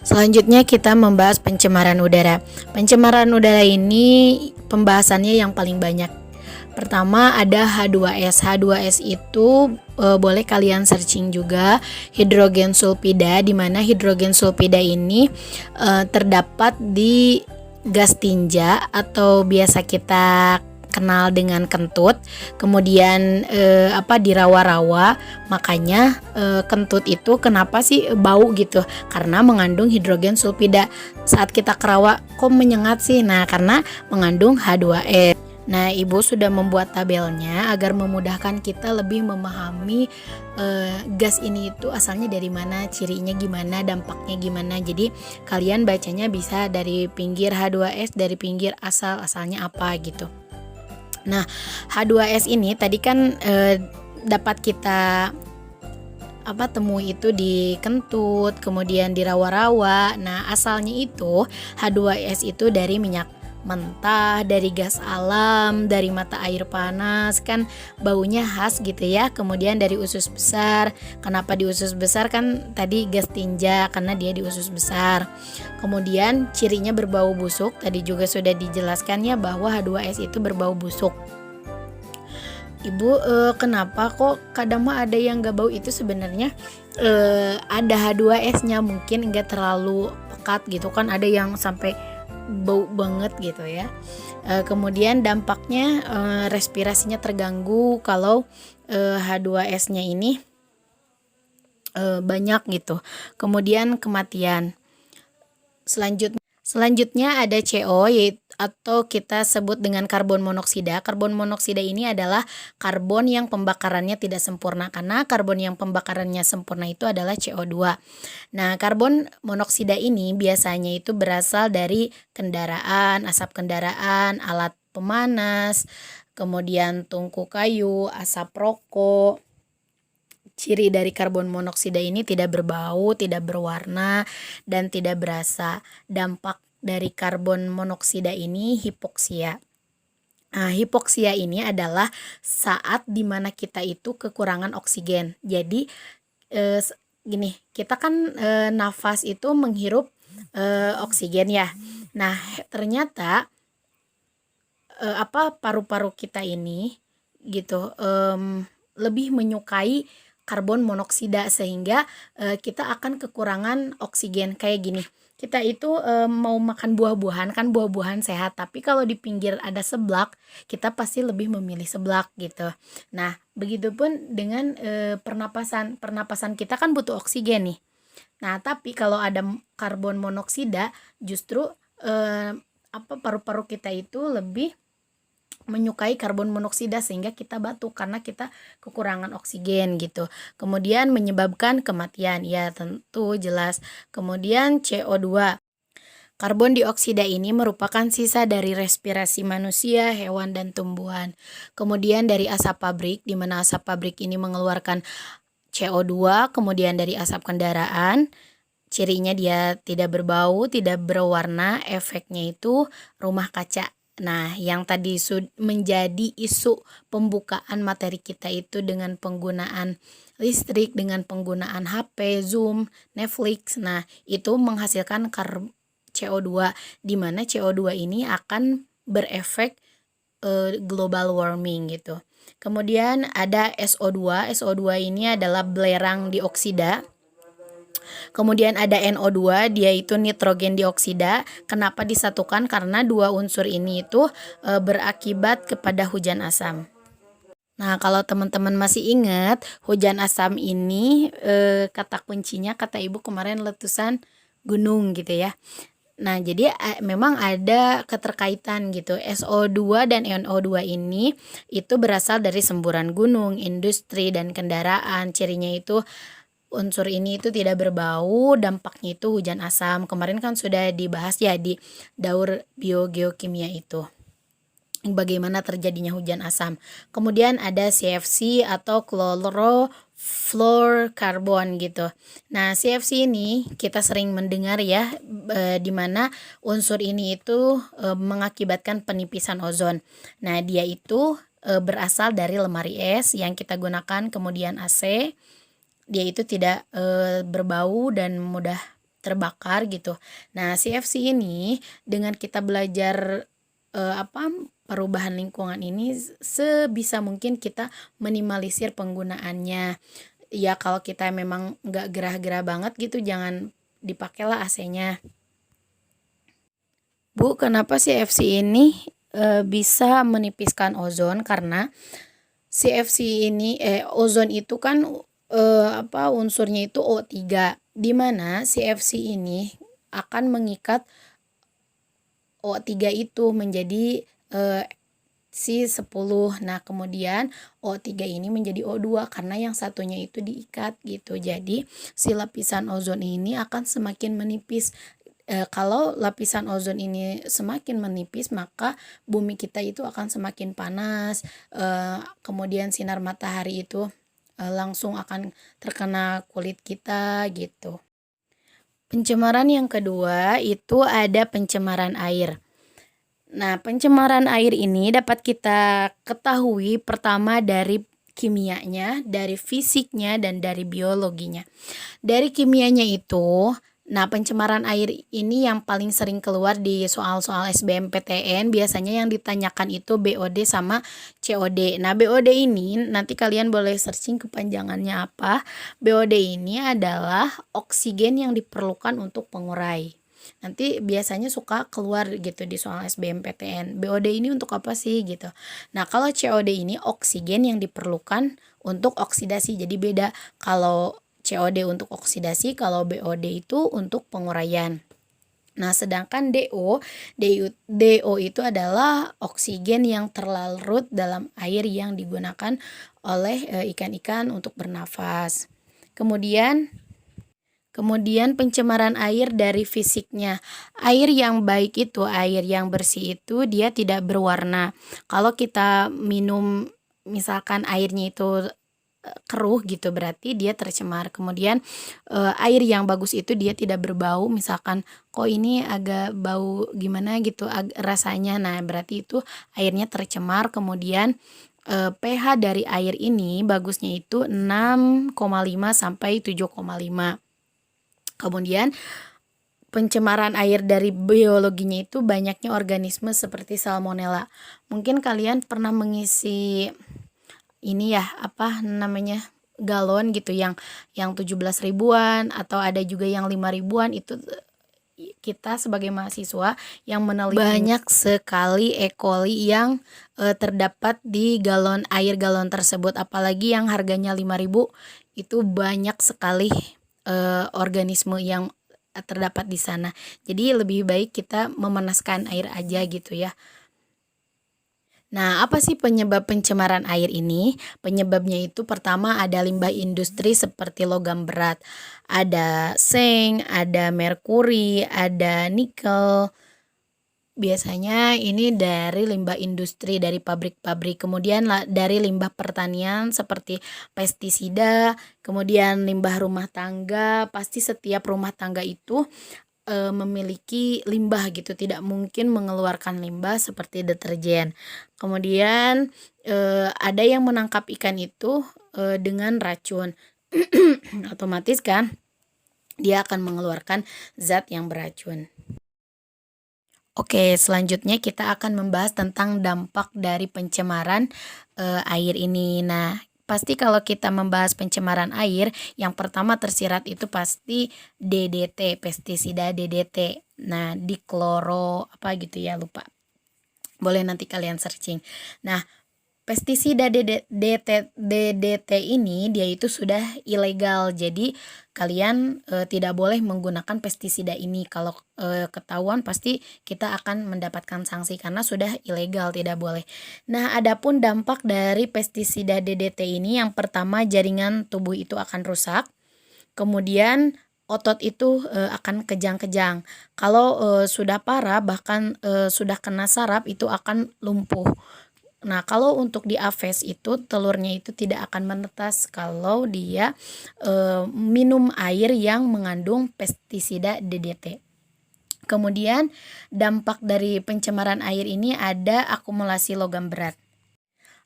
Selanjutnya kita membahas pencemaran udara. Pencemaran udara ini pembahasannya yang paling banyak. Pertama ada H2S. H2S itu boleh kalian searching juga, hidrogen sulfida, di mana hidrogen sulfida ini terdapat di gas tinja atau biasa kita kenal dengan kentut, kemudian di rawa-rawa. Makanya kentut itu kenapa sih bau gitu, karena mengandung hidrogen sulfida. Saat kita kerawa kok menyengat sih, nah karena mengandung H2S. Nah, Ibu sudah membuat tabelnya agar memudahkan kita lebih memahami gas ini itu asalnya dari mana, cirinya gimana, dampaknya gimana. Jadi kalian bacanya bisa dari pinggir H2S, dari pinggir asalnya apa gitu. Nah, H2S ini tadi kan dapat kita temui itu di kentut, kemudian di rawa-rawa. Nah, asalnya itu H2S itu dari minyak mentah, dari gas alam, dari mata air panas, kan baunya khas gitu ya. Kemudian dari usus besar. Kenapa di usus besar? Kan tadi gas tinja karena dia di usus besar. Kemudian cirinya berbau busuk. Tadi juga sudah dijelaskan ya bahwa H2S itu berbau busuk. Ibu, kenapa kok kadang mah ada yang gak bau? Itu sebenarnya ada H2S-nya, mungkin gak terlalu pekat gitu kan, ada yang sampai bau banget gitu ya. Kemudian dampaknya respirasinya terganggu kalau H2S-nya ini banyak gitu. Kemudian kematian. Selanjutnya ada CO, yaitu atau kita sebut dengan karbon monoksida. Karbon monoksida ini adalah karbon yang pembakarannya tidak sempurna, karena karbon yang pembakarannya sempurna itu adalah CO2. Nah, karbon monoksida ini biasanya itu berasal dari kendaraan, asap kendaraan, alat pemanas, kemudian tungku kayu, asap rokok. Ciri dari karbon monoksida ini tidak berbau, tidak berwarna, dan tidak berasa. Dampak dari karbon monoksida ini hipoksia. Nah, hipoksia ini adalah saat dimana kita itu kekurangan oksigen. Jadi gini, kita kan nafas itu menghirup oksigen ya. Nah, ternyata paru-paru kita ini gitu lebih menyukai karbon monoksida, sehingga kita akan kekurangan oksigen. Kayak gini, kita itu mau makan buah-buahan, kan buah-buahan sehat, tapi kalau di pinggir ada seblak, kita pasti lebih memilih seblak gitu. Nah, begitupun dengan pernapasan kita kan butuh oksigen nih. Nah, tapi kalau ada karbon monoksida, justru paru-paru kita itu lebih menyukai karbon monoksida, sehingga kita batuk karena kita kekurangan oksigen gitu. Kemudian menyebabkan kematian, ya tentu jelas. Kemudian CO2. Karbon dioksida ini merupakan sisa dari respirasi manusia, hewan, dan tumbuhan. Kemudian dari asap pabrik, di mana asap pabrik ini mengeluarkan CO2, kemudian dari asap kendaraan. Cirinya dia tidak berbau, tidak berwarna, efeknya itu rumah kaca. Nah, yang tadi menjadi isu pembukaan materi kita itu dengan penggunaan listrik, dengan penggunaan HP, Zoom, Netflix. Nah, itu menghasilkan CO2, di mana CO2 ini akan berefek global warming gitu. Kemudian ada SO2. SO2 ini adalah belerang dioksida. Kemudian ada NO2, dia itu nitrogen dioksida. Kenapa disatukan? Karena dua unsur ini itu berakibat kepada hujan asam. Nah, kalau teman-teman masih ingat, hujan asam ini kata kuncinya, kata Ibu kemarin, letusan gunung gitu ya. Nah, jadi memang ada keterkaitan gitu. SO2 dan NO2 ini itu berasal dari semburan gunung, industri, dan kendaraan. Cirinya itu unsur ini itu tidak berbau, dampaknya itu hujan asam. Kemarin kan sudah dibahas ya di daur biogeokimia itu, bagaimana terjadinya hujan asam. Kemudian ada CFC atau chlorofluorokarbon gitu. Nah, CFC ini kita sering mendengar ya, di mana unsur ini itu mengakibatkan penipisan ozon. Nah, dia itu berasal dari lemari es yang kita gunakan, kemudian AC. Dia itu tidak berbau dan mudah terbakar gitu. Nah, CFC ini dengan kita belajar perubahan lingkungan ini sebisa mungkin kita minimalisir penggunaannya. Ya kalau kita memang nggak gerah-gerah banget gitu jangan dipakailah AC-nya. Bu, kenapa CFC ini bisa menipiskan ozon? Karena CFC ini ozon itu kan unsurnya itu O3, di mana CFC ini akan mengikat O3 itu menjadi C10. Nah, kemudian O3 ini menjadi O2 karena yang satunya itu diikat gitu. Jadi, si lapisan ozon ini akan semakin menipis. Kalau lapisan ozon ini semakin menipis, maka bumi kita itu akan semakin panas. Kemudian sinar matahari itu langsung akan terkena kulit kita gitu. Pencemaran yang kedua itu ada pencemaran air. Nah, pencemaran air ini dapat kita ketahui pertama dari kimianya, dari fisiknya, dan dari biologinya. Dari kimianya itu, nah pencemaran air ini yang paling sering keluar di soal-soal SBMPTN, biasanya yang ditanyakan itu BOD sama COD. Nah, BOD ini nanti kalian boleh searching kepanjangannya apa. BOD ini adalah oksigen yang diperlukan untuk pengurai. Nanti biasanya suka keluar gitu di soal SBMPTN. BOD ini untuk apa sih gitu. Nah, kalau COD ini oksigen yang diperlukan untuk oksidasi. Jadi beda kalau COD untuk oksidasi, kalau BOD itu untuk penguraian. Nah, sedangkan DO itu adalah oksigen yang terlarut dalam air yang digunakan oleh ikan-ikan untuk bernafas. Kemudian pencemaran air dari fisiknya. Air yang baik itu, air yang bersih itu dia tidak berwarna. Kalau kita minum misalkan airnya itu keruh gitu berarti dia tercemar. Kemudian air yang bagus itu dia tidak berbau, misalkan kok ini agak bau gimana gitu rasanya. Nah, berarti itu airnya tercemar. Kemudian pH dari air ini bagusnya itu 6,5 sampai 7,5. Kemudian pencemaran air dari biologinya itu banyaknya organisme seperti salmonella. Mungkin kalian pernah mengisi ini ya, galon gitu yang 17 ribuan atau ada juga yang 5 ribuan itu kita sebagai mahasiswa yang meneliti banyak sekali E. coli yang terdapat di air galon tersebut, apalagi yang harganya 5.000 itu banyak sekali organisme yang terdapat di sana. Jadi lebih baik kita memanaskan air aja gitu ya. Nah, apa sih penyebab pencemaran air ini? Penyebabnya itu pertama ada limbah industri seperti logam berat. Ada seng, ada merkuri, ada nikel. Biasanya ini dari limbah industri, dari pabrik-pabrik. Kemudian dari limbah pertanian seperti pestisida, kemudian limbah rumah tangga. Pasti setiap rumah tangga itu memiliki limbah gitu, tidak mungkin mengeluarkan limbah seperti deterjen. Kemudian ada yang menangkap ikan itu dengan racun. Otomatis kan dia akan mengeluarkan zat yang beracun. Oke, selanjutnya kita akan membahas tentang dampak dari pencemaran air ini. Nah, pasti kalau kita membahas pencemaran air, yang pertama tersirat itu pasti DDT, pestisida DDT. Nah, dikloro apa gitu ya, lupa. Boleh nanti kalian searching. Nah, pestisida DDT ini dia itu sudah ilegal. Jadi kalian tidak boleh menggunakan pestisida ini. Kalau ketahuan pasti kita akan mendapatkan sanksi karena sudah ilegal, tidak boleh. Nah, adapun dampak dari pestisida DDT ini, yang pertama jaringan tubuh itu akan rusak. Kemudian otot itu akan kejang-kejang. Kalau sudah parah bahkan sudah kena saraf itu akan lumpuh. Nah, kalau untuk di aves itu telurnya itu tidak akan menetas kalau dia minum air yang mengandung pestisida DDT. Kemudian dampak dari pencemaran air ini ada akumulasi logam berat.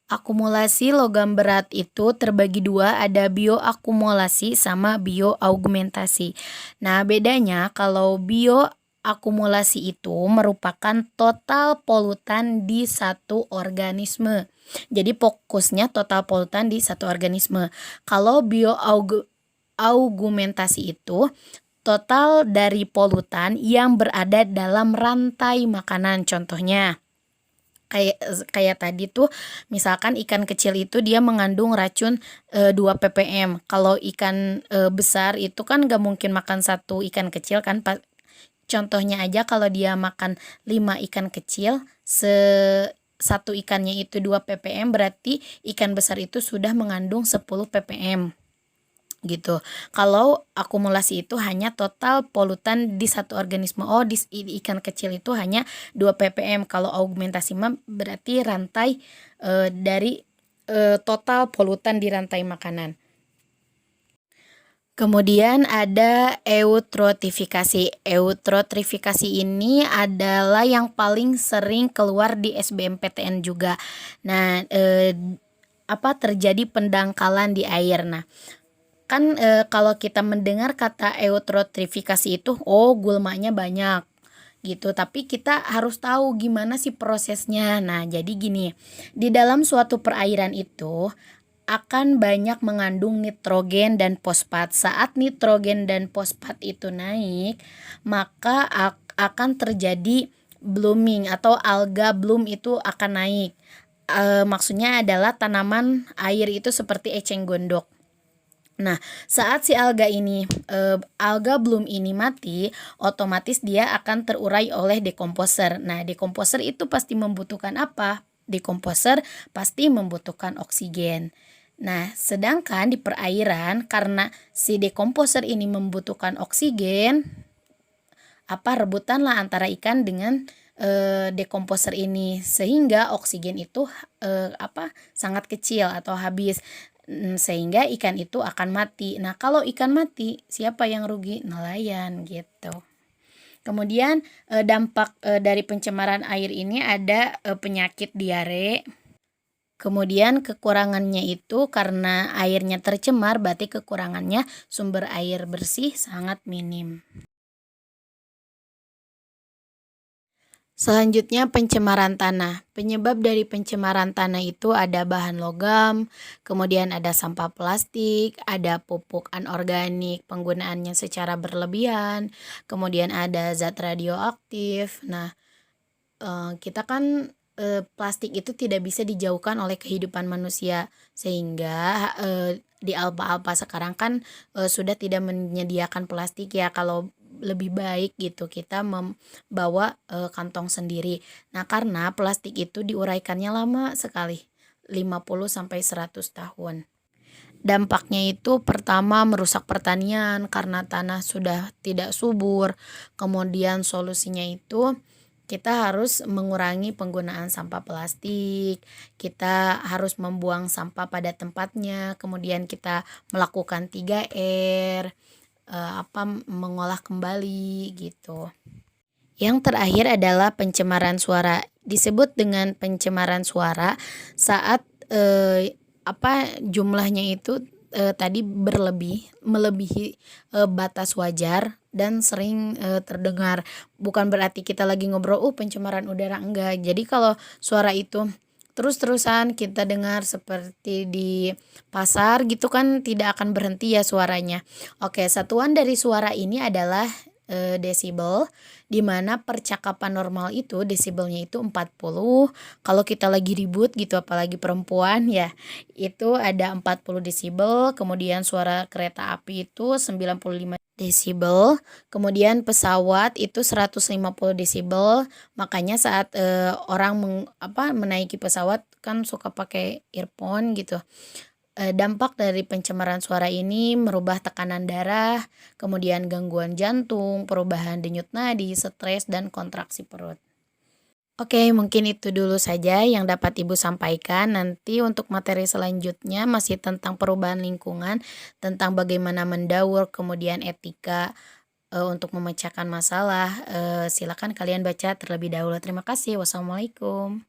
Akumulasi logam berat itu terbagi dua, ada bioakumulasi sama bioaugmentasi. Nah, bedanya kalau bioakumulasi itu merupakan total polutan di satu organisme. Jadi fokusnya total polutan di satu organisme. Kalau bioaugmentasi itu total dari polutan yang berada dalam rantai makanan. Contohnya kayak kayak tadi tuh, misalkan ikan kecil itu dia mengandung racun 2 ppm. Kalau ikan besar itu kan gak mungkin makan satu ikan kecil kan. Contohnya aja kalau dia makan 5 ikan kecil, satu ikannya itu 2 ppm, berarti ikan besar itu sudah mengandung 10 ppm gitu. Kalau akumulasi itu hanya total polutan di satu organisme. Oh, di ikan kecil itu hanya 2 ppm. Kalau augmentasi mah berarti rantai dari total polutan di rantai makanan. Kemudian ada eutrofifikasi. Eutrofifikasi ini adalah yang paling sering keluar di SBMPTN juga. Nah, terjadi pendangkalan di air. Nah, kan kalau kita mendengar kata eutrofifikasi itu, oh gulmanya banyak gitu, tapi kita harus tahu gimana sih prosesnya. Nah, jadi gini, di dalam suatu perairan itu akan banyak mengandung nitrogen dan fosfat. Saat nitrogen dan fosfat itu naik, maka akan terjadi blooming atau alga bloom itu akan naik. Maksudnya adalah tanaman air itu seperti eceng gondok. Nah, saat si alga bloom ini mati, otomatis dia akan terurai oleh dekomposer. Nah, dekomposer itu pasti membutuhkan apa? Dekomposer pasti membutuhkan oksigen. Nah, sedangkan di perairan karena si dekomposer ini membutuhkan oksigen, rebutan lah antara ikan dengan dekomposer ini, sehingga oksigen itu sangat kecil atau habis, sehingga ikan itu akan mati. Nah, kalau ikan mati, siapa yang rugi? Nelayan gitu. Kemudian dampak dari pencemaran air ini ada penyakit diare. Kemudian kekurangannya itu karena airnya tercemar, berarti kekurangannya sumber air bersih sangat minim. Selanjutnya pencemaran tanah. Penyebab dari pencemaran tanah itu ada bahan logam, kemudian ada sampah plastik, ada pupuk anorganik, penggunaannya secara berlebihan, kemudian ada zat radioaktif. Nah, kita kan plastik itu tidak bisa dijauhkan oleh kehidupan manusia, sehingga di alpa-alpa sekarang kan sudah tidak menyediakan plastik ya. Kalau lebih baik gitu kita membawa kantong sendiri. Nah, karena plastik itu diuraikannya lama sekali, 50 sampai 100 tahun. Dampaknya itu pertama merusak pertanian karena tanah sudah tidak subur. Kemudian solusinya itu kita harus mengurangi penggunaan sampah plastik, kita harus membuang sampah pada tempatnya, kemudian kita melakukan 3R, mengolah kembali gitu. Yang terakhir adalah pencemaran suara. Disebut dengan pencemaran suara saat jumlahnya itu tadi melebihi batas wajar dan sering terdengar. Bukan berarti kita lagi ngobrol pencemaran udara, enggak. Jadi kalau suara itu terus-terusan kita dengar seperti di pasar gitu kan, tidak akan berhenti ya suaranya. Oke, satuan dari suara ini adalah desibel, di mana percakapan normal itu desibelnya itu 40. Kalau kita lagi ribut gitu, apalagi perempuan ya, itu ada 40 desibel. Kemudian suara kereta api itu 95 desibel. Kemudian pesawat itu 150 desibel. Makanya saat orang menaiki pesawat kan suka pakai earphone gitu. Dampak dari pencemaran suara ini merubah tekanan darah, kemudian gangguan jantung, perubahan denyut nadi, stres, dan kontraksi perut. Oke, mungkin itu dulu saja yang dapat Ibu sampaikan. Nanti untuk materi selanjutnya masih tentang perubahan lingkungan, tentang bagaimana mendaur, kemudian etika untuk memecahkan masalah. Silakan kalian baca terlebih dahulu. Terima kasih. Wassalamualaikum.